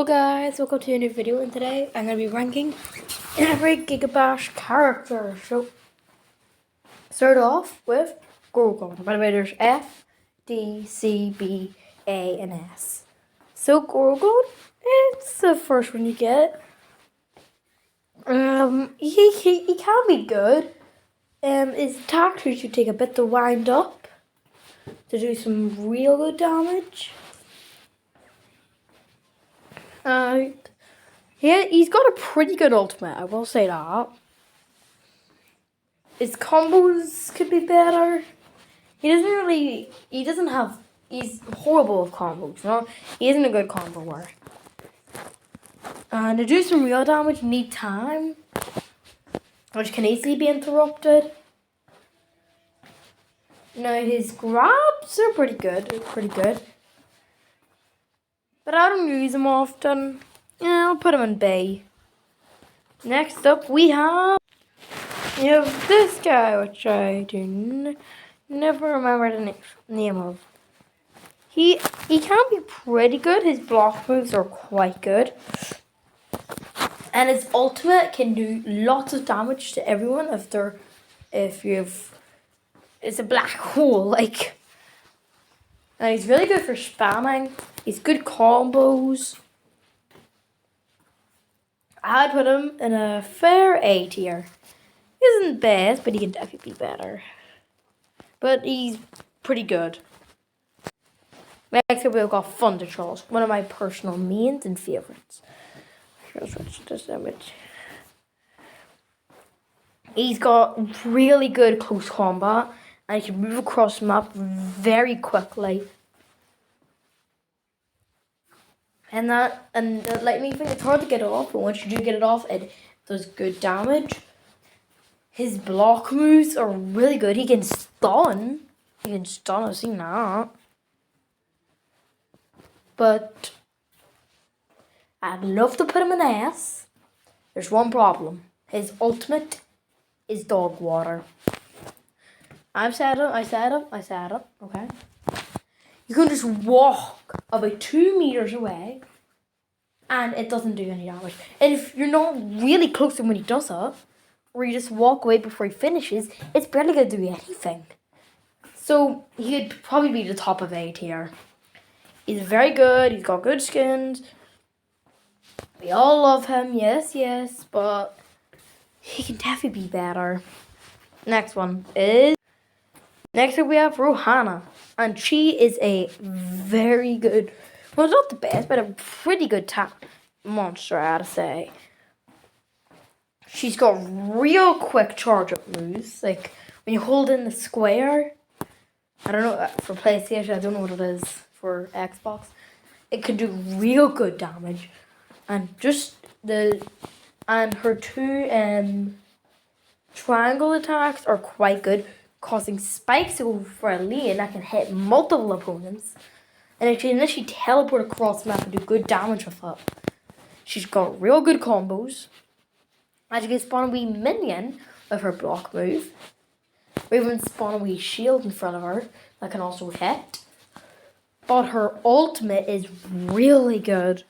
Hello guys, welcome to a new video, and today I'm going to be ranking every gigabash character. So, start off with Gorgon. By the way, there's F, D, C, B, A, and S. So Gorgon, it's the first one you get. He can be good. His attacks should take a bit to wind up to do some real good damage. He's got a pretty good ultimate, I will say that. His combos could be better. He's horrible with combos, you know? He isn't a good comboer. To do some real damage, you need time, which can easily be interrupted. Now, his grabs are pretty good, but I don't use them often. Yeah, I'll put him in B. Next up, we have this guy, which I do never remember the name of. He can be pretty good. His block moves are quite good. And his ultimate can do lots of damage to everyone it's a black hole, like. And he's really good for spamming. He's good combos. I'd put him in a fair A tier. He isn't best, but he can definitely be better. But he's pretty good. Next up, we've got Thunder Trolls, one of my personal mains and favorites. Here's switch this image. He's got really good close combat, and he can move across the map very quickly. And the lightning thing, it's hard to get it off, but once you do get it off, it does good damage. His block moves are really good. He can stun. I've seen that. But I'd love to put him in S. There's one problem. His ultimate is dog water. I said it, okay? You can just walk about 2 meters away and it doesn't do any damage. And if you're not really close to him when he does it, or you just walk away before he finishes, it's barely going to do anything. So he'd probably be the top of A tier. He's very good, he's got good skins. We all love him, yes, but he can definitely be better. Next up we have Rohanna. And she is a very good, well, not the best, but a pretty good monster, I gotta say. She's got real quick charge-up moves. Like, when you hold in the square, I don't know, for PlayStation, I don't know what it is for Xbox. It can do real good damage. And her two triangle attacks are quite good, causing spikes to go for a lane that can hit multiple opponents. And it can literally teleport across the map and do good damage with it. She's got real good combos. And she can spawn a wee minion with her block move. Or even spawn a wee shield in front of her that can also hit. But her ultimate is really good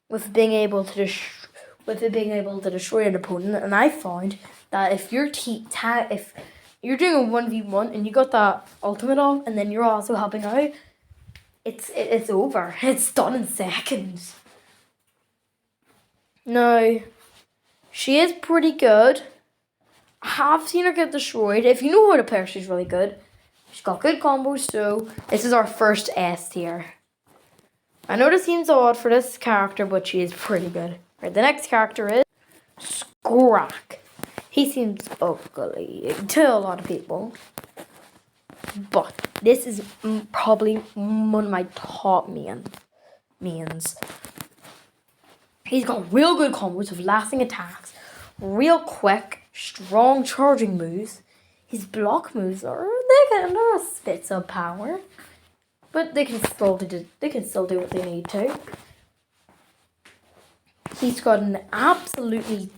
with being able to destroy an opponent. And I found that if you're you're doing a 1v1 and you got that ultimate on, and then you're also helping out, it's over. It's done in seconds. Now, she is pretty good. I have seen her get destroyed. If you know how to play her, she's really good. She's got good combos, so this is our first S tier. I know this seems odd for this character, but she is pretty good. Right, the next character is Skorak. He seems ugly to a lot of people, but this is probably one of my top mains. He's got real good combos with lasting attacks, real quick, strong charging moves. His block moves they're a spits of power, but they can still do what they need to. He's got an absolutely,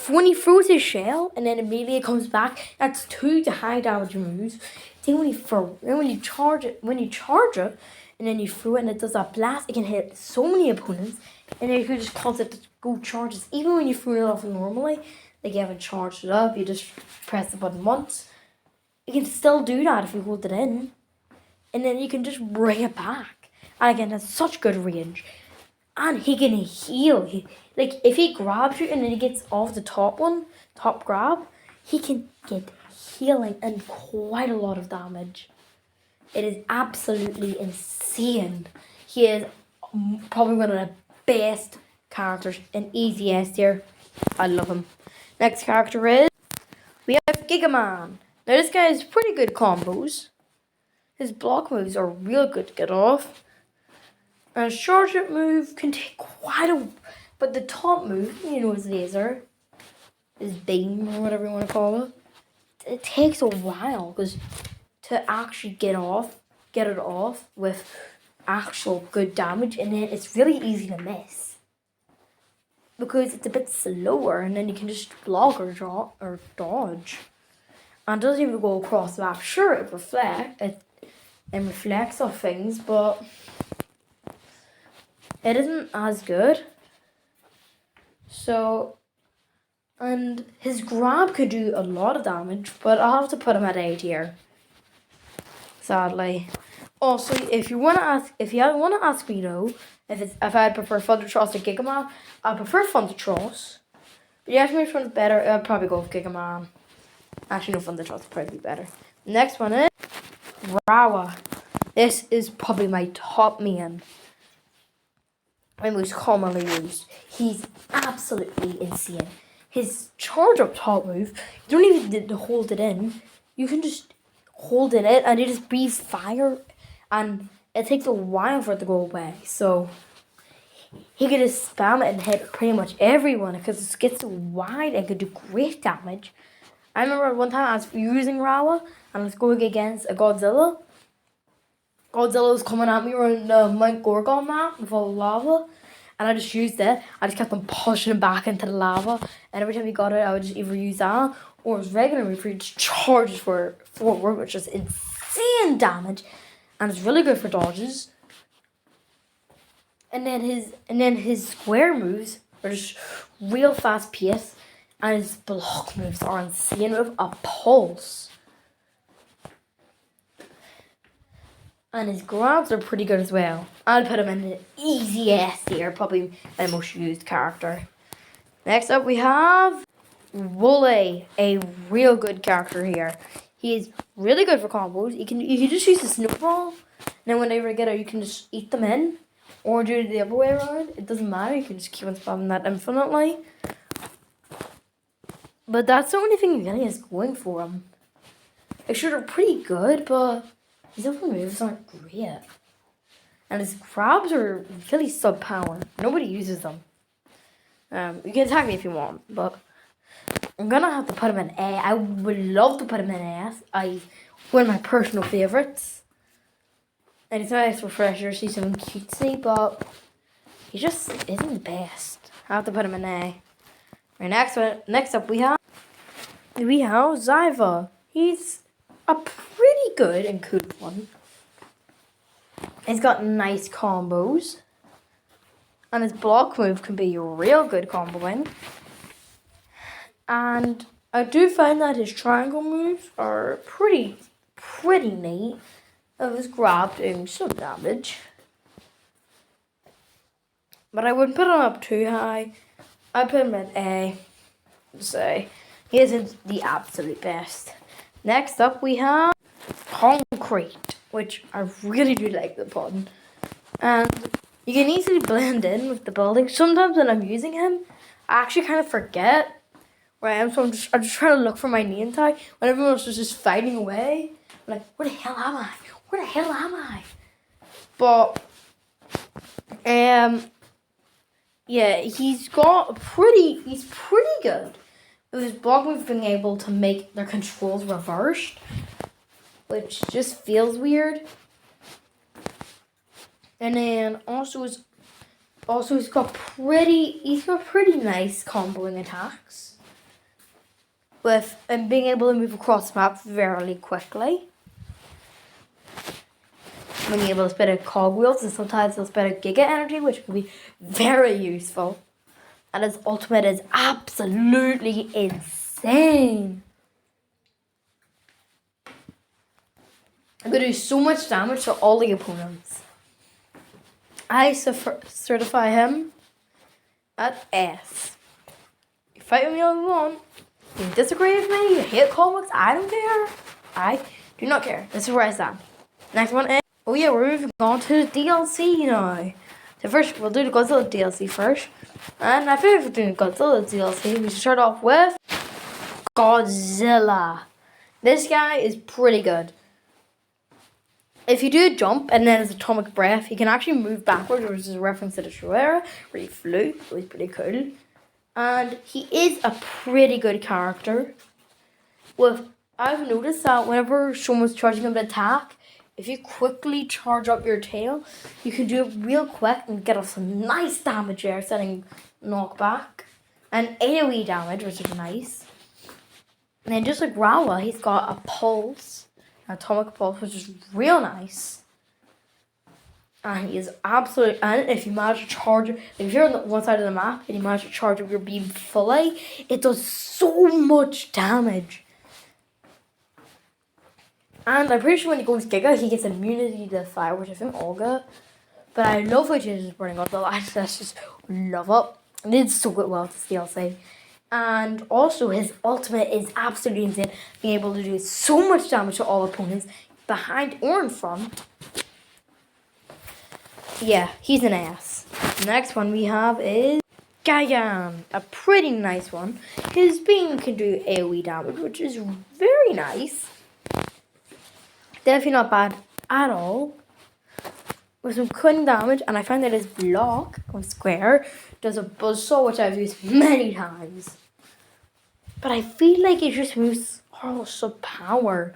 when he throws his shell and then immediately it comes back, that's 2 high damage moves. Then when you charge it, and then you throw it and it does that blast. It can hit so many opponents, and then you can just cause it to go charges. Even when you throw it off normally, like you haven't charged it up, you just press the button once. You can still do that if you hold it in, and then you can just bring it back. And again, that's such good range. And he can heal. Like if he grabs you and then he gets off the top grab, he can get healing and quite a lot of damage. It is absolutely insane. He is probably one of the best characters in Easy S tier. I love him. Next character is, we have Gigaman. Now this guy has pretty good combos. His block moves are real good to get off. And his charge up move can take quite a... But the top move, his laser, his beam or whatever you want to call it, it takes a while because to actually get it off with actual good damage, and then it's really easy to miss because it's a bit slower, and then you can just block or draw or dodge, and it doesn't even go across the map. Sure, it reflects off things, but it isn't as good. So, and his grab could do a lot of damage, but I'll have to put him at A tier, sadly. Also, if you want to ask me though, if I'd prefer Thundertross or Gigaman, I prefer Thundertross. But you ask me which one's better, I'd probably go with Gigaman. Actually, no, Thundertross would probably be better. Next one is Rawa. This is probably my top main. My most commonly used. He's absolutely insane. His charge up top move, you don't even need to hold it in. You can just hold it in and you just breathe fire, and it takes a while for it to go away. So he could just spam it and hit pretty much everyone because it gets so wide and could do great damage. I remember one time I was using Rawa and I was going against a Godzilla. Godzilla was coming at me around the Mount Gorgon map with all the lava, and I just used it. I just kept on pushing him back into the lava, and every time he got it, I would just either use that or his regular move where he just charges forward, which is insane damage, and it's really good for dodges. And then his square moves are just real fast pace, and his block moves are insane with a pulse. And his grabs are pretty good as well. I'll put him in the Easy S tier, probably my most used character. Next up we have Wooly, a real good character here. He is really good for combos. You can just use the snowball, and then whenever you get it, you can just eat them in, or do it the other way around. It doesn't matter. You can just keep on spamming that infinitely. But that's the only thing he really is going for him. Like, sure, they're pretty good, but his other moves aren't great. And his grabs are really sub-power. Nobody uses them. You can attack me if you want, but I'm gonna have to put him in A. I would love to put him in S. One of my personal favourites. And it's a nice refresher, see something cutesy, but he just isn't the best. I have to put him in A. Right, next up we have Zyva. He's a pretty good and cool one. He's got nice combos, and his block move can be real good comboing. And I do find that his triangle moves are pretty neat. Of his grab doing some damage, but I wouldn't put him up too high. I'd put him at A. Say he isn't the absolute best. Next up we have Concrete, which I really do like the pun. And you can easily blend in with the building. Sometimes when I'm using him, I actually kind of forget where I am, so I'm just trying to look for my name tag when everyone else is just fighting away. I'm like, where the hell am I? Where the hell am I? But yeah, he's pretty good with his block move being able to make their controls reversed, which just feels weird. And then also he's got pretty nice comboing attacks with being able to move across the map very quickly. when you're able to spit out cogwheels, and sometimes he'll spit out giga energy, which can be very useful. And his ultimate is absolutely insane. I'm going to do so much damage to all the opponents. I certify him at S. You fight with me all you want. You disagree with me, you hate comics, I don't care. I do not care. This is where I stand. Next one is, oh yeah, we're moving on to the DLC now. So first, we'll do the Godzilla DLC first. And I feel like we're doing Godzilla DLC, we should start off with Godzilla. This guy is pretty good. If you do a jump and then his atomic breath, he can actually move backwards, which is a reference to the Shredder, where he flew. It was pretty cool. And he is a pretty good character. I've noticed that whenever someone's charging him to attack, if you quickly charge up your tail, you can do it real quick and get us some nice damage there, setting knockback. And AoE damage, which is nice. And then just like Rawa, he's got a pulse, an atomic pulse, which is real nice. And he is absolutely, and if you manage to charge, if you're on the one side of the map and you manage to charge up your beam fully, it does so much damage. And I'm pretty sure when he goes Giga, he gets immunity to fire, which I think Olga. But I love how he changes burning on the lights. I just love it. And it's so good well with this DLC. And also his ultimate is absolutely insane. Being able to do so much damage to all opponents behind or in front. Yeah, he's an ass. The next one we have is Gigan. A pretty nice one. His beam can do AoE damage, which is very nice. Definitely not bad at all. With some cutting damage, and I find that his block on square does a buzzsaw, which I've used many times. But I feel like it just moves such power.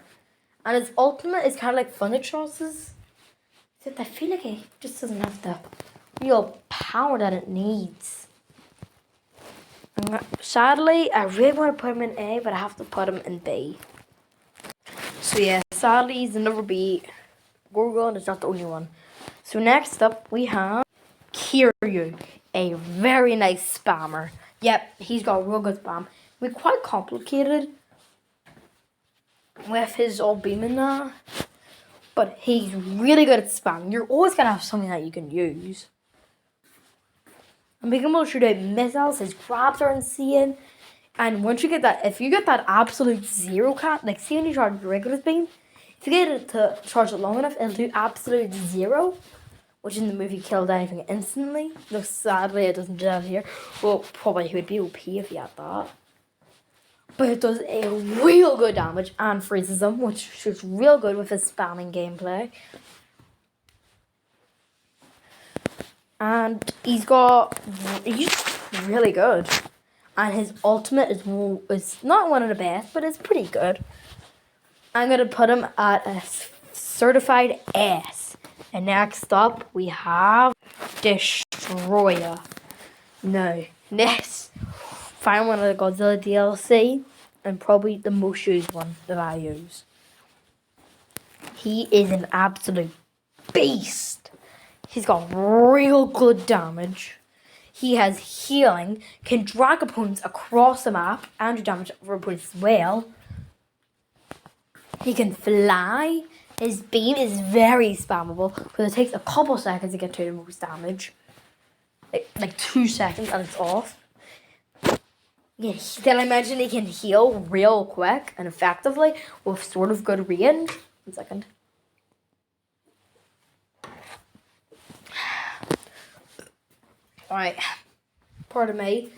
And his ultimate is kind of like Thundertrosses. Except I feel like it just doesn't have the real power that it needs. Sadly, I really want to put him in A, but I have to put him in B. So yeah, sadly he's the number B. Gorgon is not the only one. So next up we have Kiryu, a very nice spammer. Yep, he's got real good spam. We're quite complicated with his all beam and that. But he's really good at spamming. You're always going to have something that you can use. And being able to shoot out missiles, his grabs are insane. And once you get that, if you get that absolute zero count, like see when you charge your regular beam, if you get it to charge it long enough, it'll do absolute zero. Which in the movie killed anything instantly. Though sadly it doesn't do that here. Well, probably he would be OP if he had that. But it does a real good damage and freezes them, which is real good with his spamming gameplay. And he's really good. And his ultimate is not one of the best, but it's pretty good. I'm going to put him at a certified S. And next up, we have Destroyer. No, this. Find one of the Godzilla DLC, and probably the most used one that I use. He is an absolute beast. He's got real good damage. He has healing, can drag opponents across the map, and do damage for opponents as well. He can fly. His beam is very spammable, because it takes a couple seconds to get to the most damage. Like 2 seconds and it's off. Yeah, then I imagine he can heal real quick and effectively with sort of good range. 1 second. Alright, pardon me.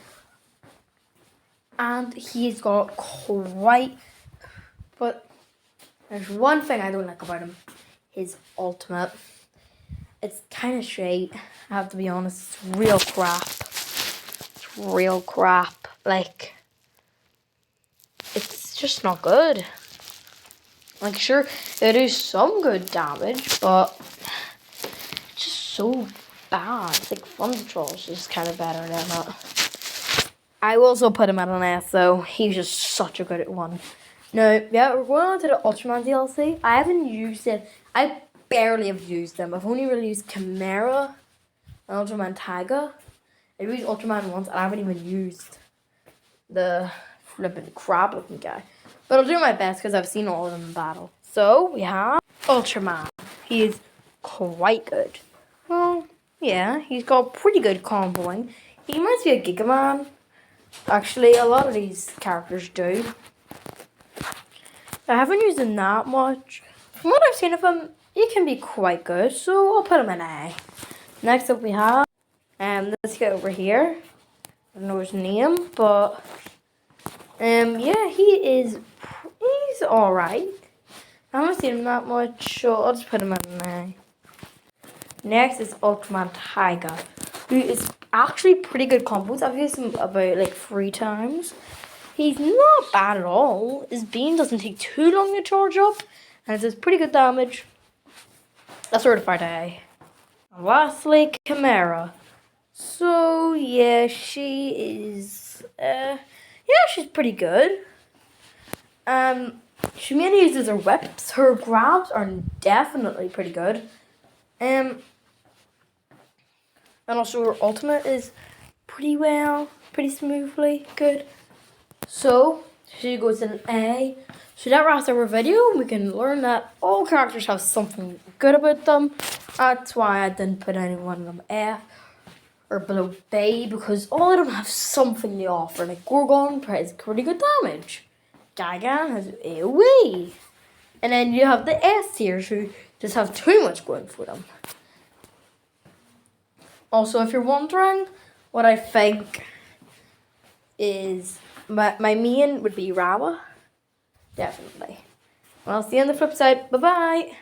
And he's got quite... But there's one thing I don't like about him. His ultimate. It's kind of shite, I have to be honest. It's real crap. It's real crap. Like, it's just not good. Like, sure, it is some good damage, but it's just so bad. It's like Thundertrolls is kind of better than that. I will also put him at an S, though. He's just such a good one. Now, yeah, we're going on to the Ultraman DLC. I haven't used it. I barely have used them. I've only really used Chimera and Ultraman Tiger. I used Ultraman once and I haven't even used the flipping crab looking guy. But I'll do my best because I've seen all of them in battle. So we have Ultraman. He is quite good. Well, yeah, he's got pretty good comboing. He reminds me of Gigaman. Actually, a lot of these characters do. I haven't used him that much. From what I've seen of him, he can be quite good, so I'll put him in A. Next up we have, let's get over here. I don't know his name, but yeah, he's alright. I haven't seen him that much, so I'll just put him in A. Next is Ultraman Tiger, who is actually pretty good combos. I've used him about like 3 times. He's not bad at all. His beam doesn't take too long to charge up, and it does pretty good damage. That's certified A. And lastly, Chimera. So yeah, she is she's pretty good. She mainly uses her whips. Her grabs are definitely pretty good. And also her ultimate is pretty smoothly good. So she goes in A. So that wraps up our video. We can learn that all characters have something good about them. That's why I didn't put any one of them F or below B, because all of them have something to offer. Like Gorgon has pretty good damage. Gigan has AoE. And then you have the S tiers who just have too much going for them. Also, if you're wondering what I think is my main would be Rawa. Definitely. Well, I'll see you on the flip side. Bye-bye.